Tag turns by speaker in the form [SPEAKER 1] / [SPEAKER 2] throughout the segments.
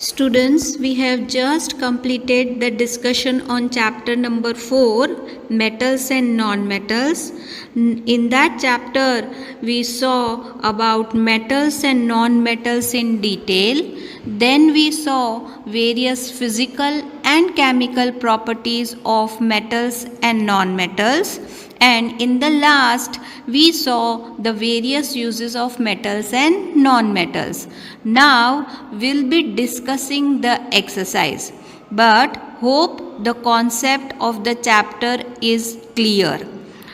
[SPEAKER 1] Students, we have just completed the discussion on chapter number 4, metals and non-metals. In that chapter, we saw about metals and non-metals in detail. Then we saw various physical and chemical properties of metals and non-metals. And in the last, we saw the various uses of metals and non-metals. Now, we'll be discussing the exercise, but hope the concept of the chapter is clear.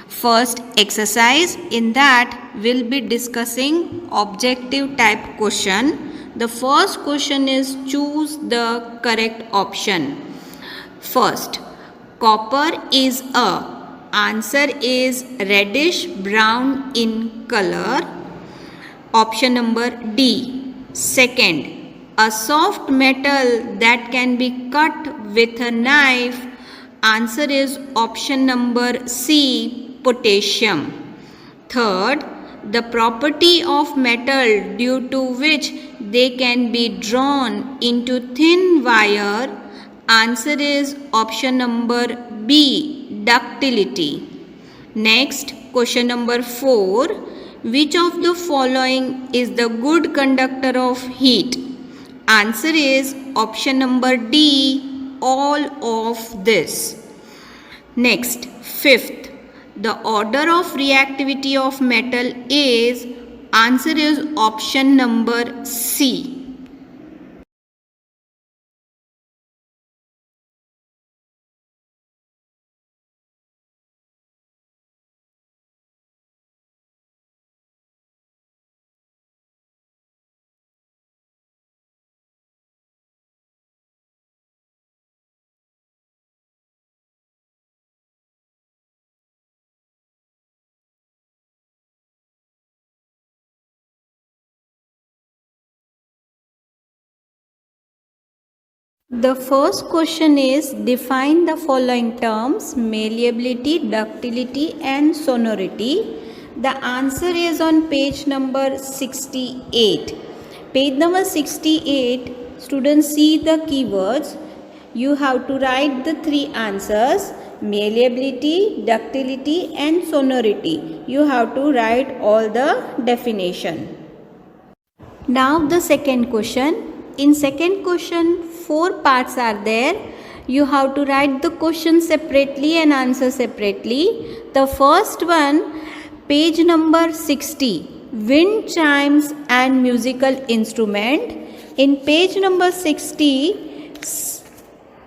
[SPEAKER 1] First exercise, in that we'll be discussing objective type question. The first question is choose the correct option. First, copper is a. Answer is reddish brown in color. Option number D. Second, a soft metal that can be cut with a knife. Answer is option number C. Potassium. Third, the property of metal due to which they can be drawn into thin wire. Answer is option number B. Ductility. Next, question number 4. Which of the following is the good conductor of heat? Answer is option number D. All of this. Next, fifth. The order of reactivity of metal is. Answer is option number C. The first question is define the following terms: malleability, ductility and sonority. The answer is on page number 68. Page number 68, students see the keywords. You have to write the three answers: malleability, ductility and sonority. You have to write all the definition. Now the second question. In second question, 4 parts are there. You have to write the question separately and answer separately. The first one, page number 60, wind chimes and musical instrument. In page number 60,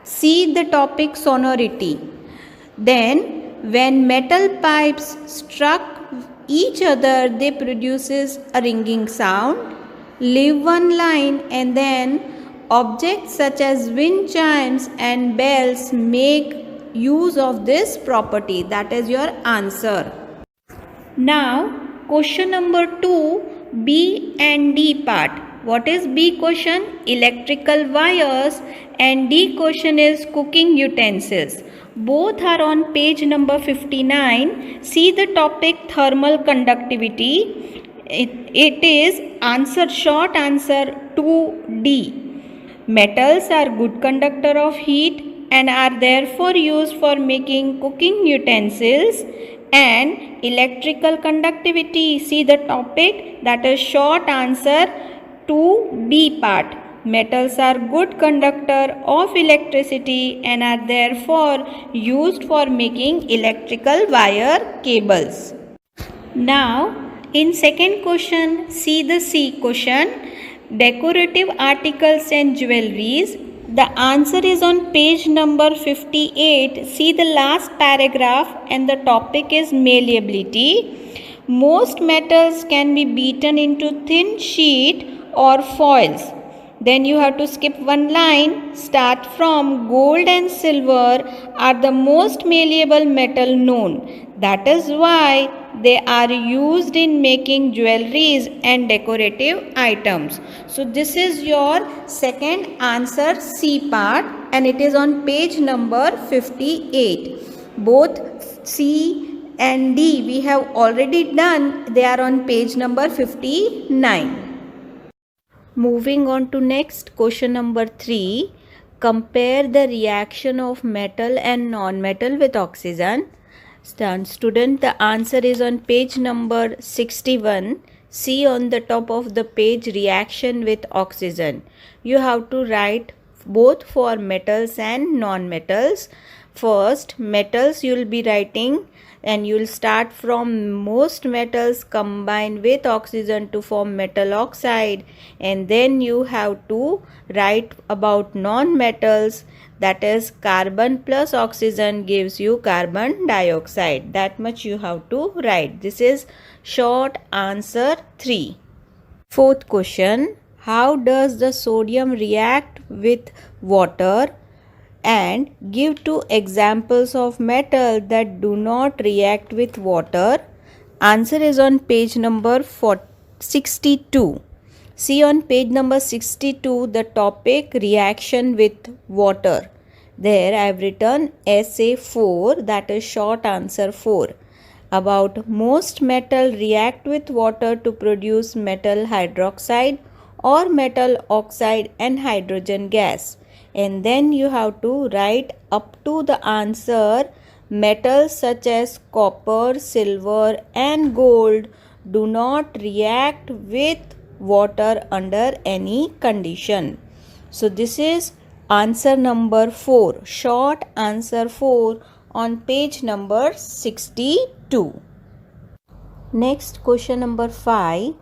[SPEAKER 1] see the topic sonority. Then, when metal pipes struck each other, they produces a ringing sound. Leave one line and then objects such as wind chimes and bells make use of this property. That is your answer. Now, question number 2, B and D part. What is B question? Electrical wires, and D question is cooking utensils. Both are on page number 59. See the topic thermal conductivity. It is answer, short answer 2D. Metals are good conductor of heat and are therefore used for making cooking utensils. And electrical conductivity, see the topic, that is short answer 2B part. Metals are good conductor of electricity and are therefore used for making electrical wire cables. Now, in second question, see the C question, decorative articles and jewelries. The answer is on page number 58. See the last paragraph and the topic is malleability. Most metals can be beaten into thin sheet or foils. Then you have to skip one line. Start from gold and silver are the most malleable metal known. That is why they are used in making jewelries and decorative items. So this is your second answer, C part, and it is on page number 58. Both C and D we have already done. They are on page number 59. Moving on to next question number 3. Compare the reaction of metal and non-metal with oxygen. Student, the answer is on page number 61. See on the top of the page reaction with oxygen. You have to write both for metals and non-metals. First, metals you will be writing, and you will start from most metals combine with oxygen to form metal oxide, and then you have to write about non-metals, that is carbon plus oxygen gives you carbon dioxide. That much you have to write. This is short answer 3. Fourth question, how does the sodium react with water? And give 2 examples of metal that do not react with water. Answer is on page number 62. See on page number 62 the topic reaction with water. There I have written SA4, that is short answer 4. About most metal react with water to produce metal hydroxide or metal oxide and hydrogen gas. And then you have to write up to the answer. Metals such as copper, silver and gold do not react with water under any condition. So this is answer number 4, short answer 4 on page number 62. Next question number 5.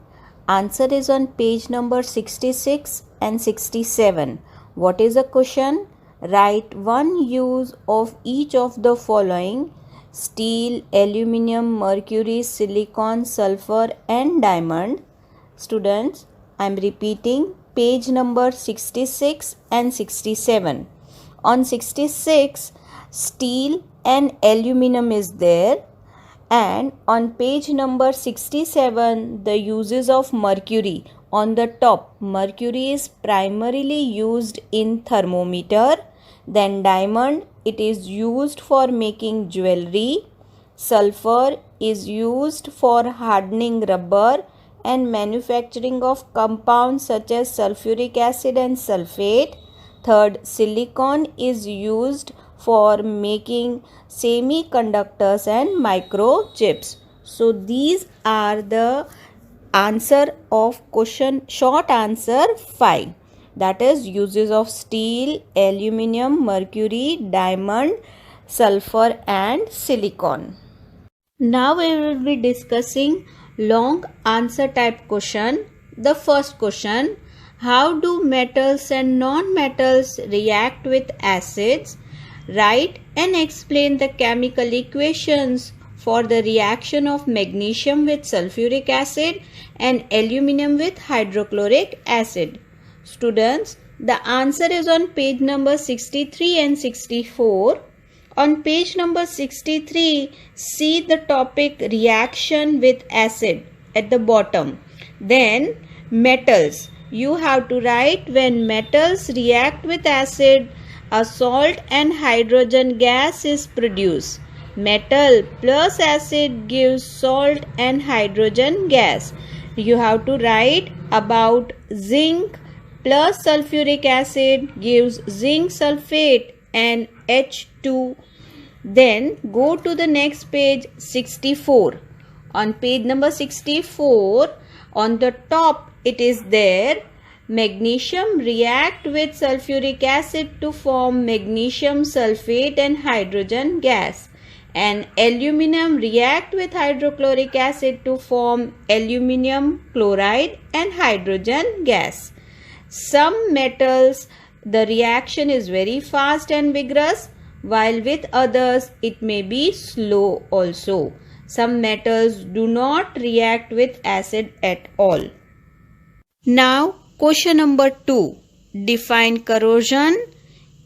[SPEAKER 1] Answer is on page number 66 and 67. What is the question? Write one use of each of the following: steel, aluminium, mercury, silicon, sulfur and diamond. Students, I am repeating page number 66 and 67. On 66, steel and aluminium is there. And on page number 67, the uses of mercury. On the top, mercury is primarily used in thermometer. Then diamond, it is used for making jewelry. Sulfur is used for hardening rubber and manufacturing of compounds such as sulfuric acid and sulfate. Third, silicon is used for making semiconductors and microchips. So these are the answer of question short answer 5, that is uses of steel, aluminium, mercury, diamond, sulfur and silicon. Now we will be discussing long answer type question. The first question, how do metals and non-metals react with acids? Write and explain the chemical equations for the reaction of magnesium with sulfuric acid and aluminum with hydrochloric acid. Students, the answer is on page number 63 and 64. On page number 63, see the topic reaction with acid at the bottom. Then metals. You have to write when metals react with acid, a salt and hydrogen gas is produced. Metal plus acid gives salt and hydrogen gas. You have to write about zinc plus sulfuric acid gives zinc sulfate and H2. Then go to the next page 64. On page number 64, on the top it is there. Magnesium react with sulfuric acid to form magnesium sulfate and hydrogen gas. And aluminum react with hydrochloric acid to form aluminum chloride and hydrogen gas. Some metals, the reaction is very fast and vigorous, while with others it may be slow also. Some metals do not react with acid at all. Now question number 2. Define corrosion.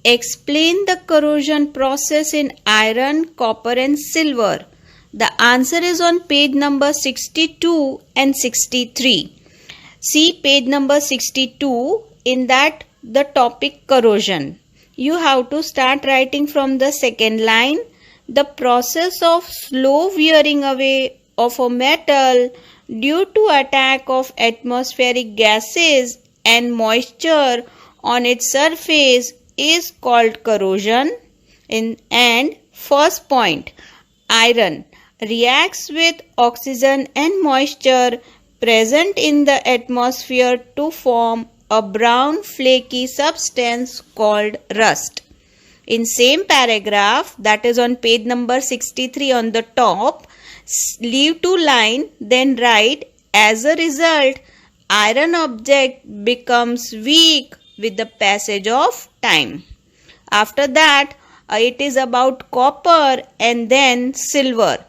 [SPEAKER 1] Explain the corrosion process in iron, copper and silver. The answer is on page number 62 and 63. See page number 62, in that the topic corrosion. You have to start writing from the second line. The process of slow wearing away of a metal due to attack of atmospheric gases and moisture on its surface is called corrosion. And first point, iron reacts with oxygen and moisture present in the atmosphere to form a brown flaky substance called rust. In same paragraph, that is on page number 63 on the top, leave two line, then write, as a result, iron object becomes weak with the passage of time. After that, it is about copper and then silver.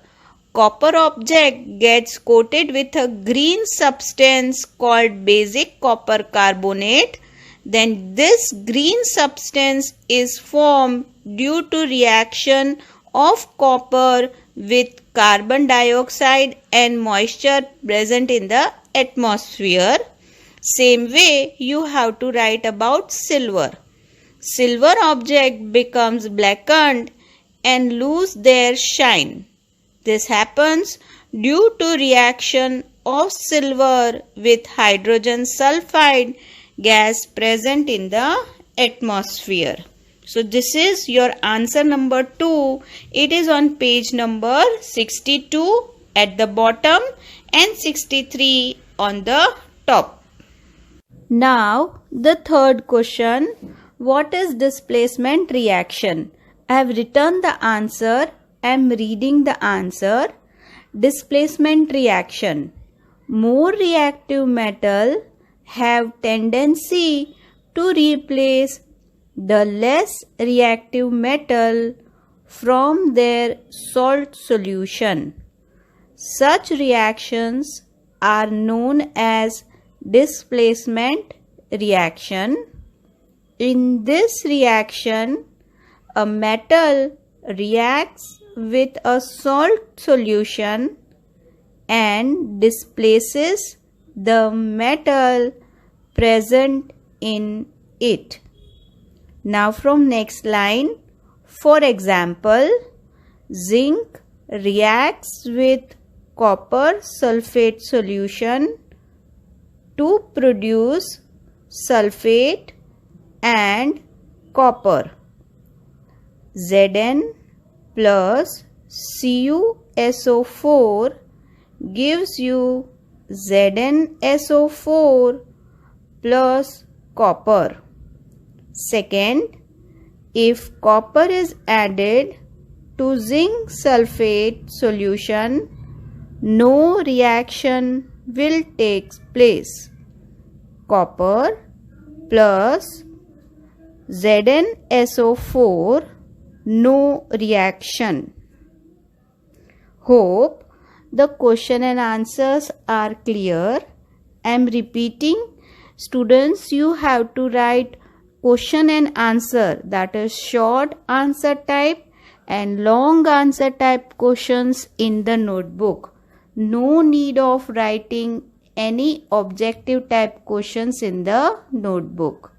[SPEAKER 1] Copper object gets coated with a green substance called basic copper carbonate. Then this green substance is formed due to reaction of copper with carbon dioxide and moisture present in the atmosphere. Same way you have to write about silver. Silver object becomes blackened and lose their shine. This happens due to reaction of silver with hydrogen sulfide gas present in the atmosphere. So this is your answer number 2. It is on page number 62 at the bottom and 63 on the top. Now the third question. What is displacement reaction? I have written the answer. I am reading the answer. Displacement reaction. More reactive metal have tendency to replace the less reactive metal from their salt solution. Such reactions are known as displacement reaction. In this reaction, a metal reacts with a salt solution and displaces the metal present in it. Now from next line, for example, zinc reacts with copper sulfate solution to produce sulfate and copper. Zn plus CuSO4 gives you ZnSO4 plus copper. Second, if copper is added to zinc sulfate solution, no reaction will take place. Copper plus ZnSO4, no reaction. Hope the question and answers are clear. I am repeating, students, you have to write question and answer, that is short answer type and long answer type questions in the notebook. No need of writing any objective type questions in the notebook.